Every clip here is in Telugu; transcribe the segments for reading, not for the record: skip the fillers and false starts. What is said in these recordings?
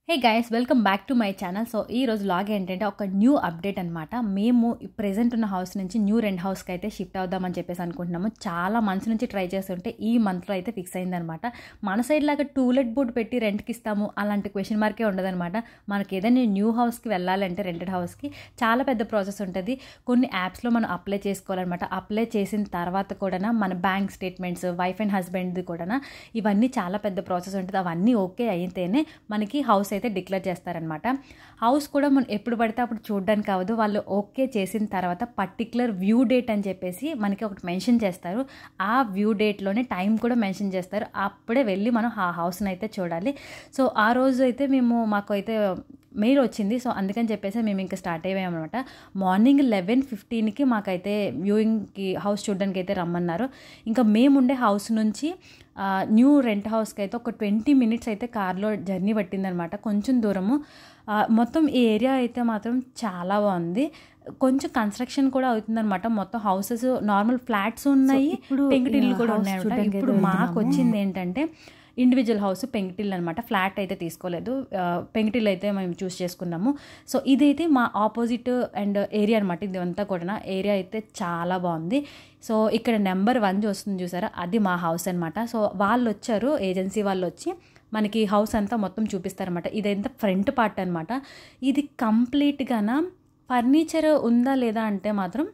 Hey guys welcome back to my channel. So ఈ రోజు లాగ్ ఏంటంటే ఒక న్యూ అప్డేట్ అనమాట. మేము ప్రెజెంట్ ఉన్న హౌస్ నుంచి న్యూ రెంట్ హౌస్కి అయితే షిఫ్ట్ అవుదామని చెప్పేసి అనుకుంటున్నాము. చాలా మంత్స్ నుంచి ట్రై చేస్తుంటే ఈ మంత్లో అయితే ఫిక్స్ అయిందనమాట. మన సైడ్ లాగా టూలెట్ బోర్డ్ పెట్టి రెంట్కి ఇస్తాము అలాంటి క్వశ్చన్ మార్కే ఉండదనమాట. మనకి ఏదైనా న్యూ హౌస్కి వెళ్ళాలంటే రెంటెడ్ హౌస్కి చాలా పెద్ద ప్రాసెస్ ఉంటుంది. కొన్ని యాప్స్లో మనం అప్లై చేసుకోవాలన్నమాట. అప్లై చేసిన తర్వాత కూడా మన బ్యాంక్ స్టేట్మెంట్స్, వైఫ్ అండ్ హస్బెండ్ది కూడా ఇవన్నీ చాలా పెద్ద ప్రాసెస్ ఉంటుంది. అవన్నీ ఓకే అయితేనే మనకి హౌస్ అయితే డిక్లేర్ చేస్తారనమాట. హౌస్ కూడా మనం ఎప్పుడు పడితే అప్పుడు చూడడానికి అవ్వదు. వాళ్ళు ఓకే చేసిన తర్వాత పర్టికులర్ వ్యూ డేట్ అని చెప్పేసి మనకి ఒకటి మెన్షన్ చేస్తారు. ఆ వ్యూ డేట్లోనే టైం కూడా మెన్షన్ చేస్తారు. అప్పుడే వెళ్ళి మనం ఆ హౌస్ని అయితే చూడాలి. సో ఆ రోజు అయితే మాకు అయితే మెయిల్ వచ్చింది. సో అందుకని చెప్పేసి మేము ఇంకా స్టార్ట్ అయ్యామన్నమాట. మార్నింగ్ 11:15కి మాకైతే వ్యూయింగ్కి హౌస్ చూడడానికి అయితే రమ్మన్నారు. ఇంకా మేముండే హౌస్ నుంచి న్యూ రెంట్ హౌస్కి అయితే ఒక 20 minutes అయితే కార్లో జర్నీ పట్టిందనమాట. కొంచెం దూరము. మొత్తం ఈ ఏరియా అయితే మాత్రం చాలా బాగుంది. కొంచెం కన్స్ట్రక్షన్ కూడా అవుతుందన్నమాట. మొత్తం హౌసెస్ నార్మల్ ఫ్లాట్స్ ఉన్నాయి, పెంకుటిల్లు కూడా ఉన్నాయన్నమాట. ఇప్పుడు మాకు వచ్చింది ఏంటంటే ఇండివిజువల్ హౌస్ పెంకుటిల్లు అనమాట. ఫ్లాట్ అయితే తీసుకోలేదు, పెంకుటిల్లు అయితే మేము చూస్ చేసుకున్నాము. సో ఇదైతే మా ఆపోజిట్ అండ్ ఏరియా అనమాట. ఇదంతా కూడా ఏరియా అయితే చాలా బాగుంది. సో ఇక్కడ నెంబర్ 1 వస్తుంది చూసారా, అది మా హౌస్ అనమాట. సో వాళ్ళు వచ్చారు, ఏజెన్సీ వాళ్ళు వచ్చి మనకి హౌస్ అంతా మొత్తం చూపిస్తారనమాట. ఇదంతా ఫ్రంట్ పార్ట్ అనమాట. ఇది కంప్లీట్గాన ఫర్నిచర్ ఉందా లేదా అంటే మాత్రం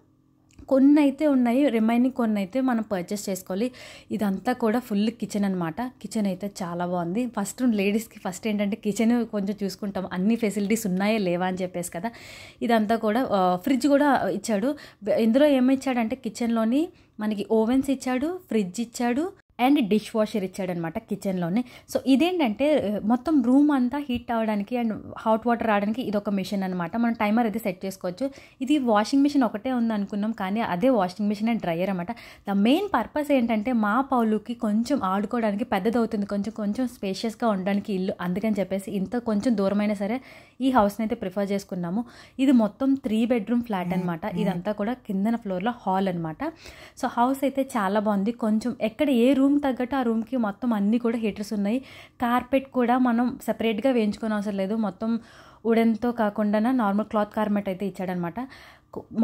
కొన్ని అయితే ఉన్నాయి, రిమైనింగ్ కొన్ని అయితే మనం పర్చేస్ చేసుకోవాలి. ఇదంతా కూడా ఫుల్ కిచెన్ అనమాట. కిచెన్ అయితే చాలా బాగుంది. లేడీస్కి ఫస్ట్ ఏంటంటే కిచెన్ కొంచెం చూసుకుంటాం, అన్ని ఫెసిలిటీస్ ఉన్నాయా లేవా అని చెప్పేసి కదా. ఇదంతా కూడా ఫ్రిడ్జ్ కూడా ఇచ్చాడు. ఇందులో ఏమి ఇచ్చాడంటే కిచెన్లోని మనకి ఓవెన్స్ ఇచ్చాడు, ఫ్రిడ్జ్ ఇచ్చాడు అండ్ డిష్ వాషర్ ఇచ్చాడనమాట కిచెన్లోనే. సో ఇదేంటంటే మొత్తం రూమ్ అంతా హీట్ అవ్వడానికి అండ్ హాట్ వాటర్ రావడానికి ఇదొక మిషన్ అనమాట. మనం టైమర్ అయితే సెట్ చేసుకోవచ్చు. ఇది వాషింగ్ మిషన్ ఒకటే ఉంది అనుకున్నాం, కానీ అదే వాషింగ్ మిషన్ అండ్ డ్రయర్ అనమాట. ద మెయిన్ పర్పస్ ఏంటంటే మా పౌలుకి కొంచెం ఆడుకోవడానికి పెద్దదవుతుంది, కొంచెం స్పేషియస్గా ఉండడానికి ఇల్లు. అందుకని చెప్పేసి ఇంత కొంచెం దూరమైనా సరే ఈ హౌస్ని అయితే ప్రిఫర్ చేసుకున్నాము. ఇది మొత్తం 3 bedroom ఫ్లాట్ అనమాట. ఇదంతా కూడా కిందన ఫ్లోర్లో హాల్ అనమాట. సో హౌస్ అయితే చాలా బాగుంది. కొంచెం ఎక్కడ ఏ రూమ్ తగ్గట్టు ఆ రూమ్కి మొత్తం అన్నీ కూడా హీటర్స్ ఉన్నాయి. కార్పెట్ కూడా మనం సపరేట్గా వేయించుకోని అవసరం లేదు. మొత్తం వుడెన్తో కాకుండా నార్మల్ క్లాత్ కార్పెట్ అయితే ఇచ్చాడనమాట.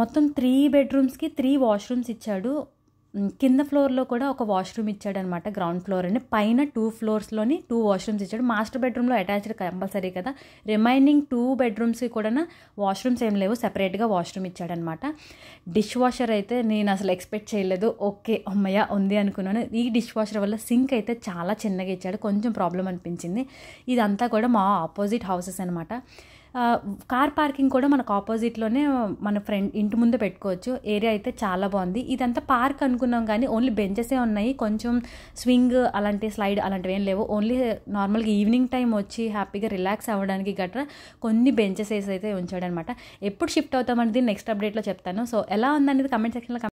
మొత్తం 3 bedrooms-కి 3 washrooms ఇచ్చాడు. కింద ఫ్లోర్లో కూడా ఒక వాష్రూమ్ ఇచ్చాడనమాట, గ్రౌండ్ ఫ్లోర్ అని. పైన 2 floors-లోని 2 washrooms ఇచ్చాడు. మాస్టర్ బెడ్రూమ్లో అటాచ్డ్ కంపల్సరీ కదా. రిమైనింగ్ 2 bedrooms-కి కూడా వాష్రూమ్స్ ఏం లేవు, సెపరేట్గా వాష్రూమ్ ఇచ్చాడనమాట. డిష్ వాషర్ అయితే నేను అసలు ఎక్స్పెక్ట్ చేయలేదు. ఓకే అమ్మయ్య ఉంది అనుకున్నాను. ఈ డిష్ వాషర్ వల్ల సింక్ అయితే చాలా చిన్నగా ఇచ్చాడు, కొంచెం ప్రాబ్లం అనిపించింది. ఇదంతా కూడా మా ఆపోజిట్ హౌసెస్ అనమాట. కార్ పార్కింగ్ కూడా మనకు ఆపోజిట్లోనే మన ఫ్రెండ్ ఇంటి ముందు పెట్టుకోవచ్చు. ఏరియా అయితే చాలా బాగుంది. ఇదంతా పార్క్ అనుకున్నాం కానీ ఓన్లీ బెంచెసే ఉన్నాయి. కొంచెం స్వింగ్ అలాంటి స్లైడ్ అలాంటివి ఏం లేవు. ఓన్లీ నార్మల్గా ఈవినింగ్ టైం వచ్చి హ్యాపీగా రిలాక్స్ అవ్వడానికి గట్రా కొన్ని బెంచెస్ అయితే ఉంచాడనమాట. ఎప్పుడు షిఫ్ట్ అవుతామనేది నెక్స్ట్ అప్డేట్లో చెప్తాను. సో ఎలా ఉందనేది కమెంట్ సెక్షన్లో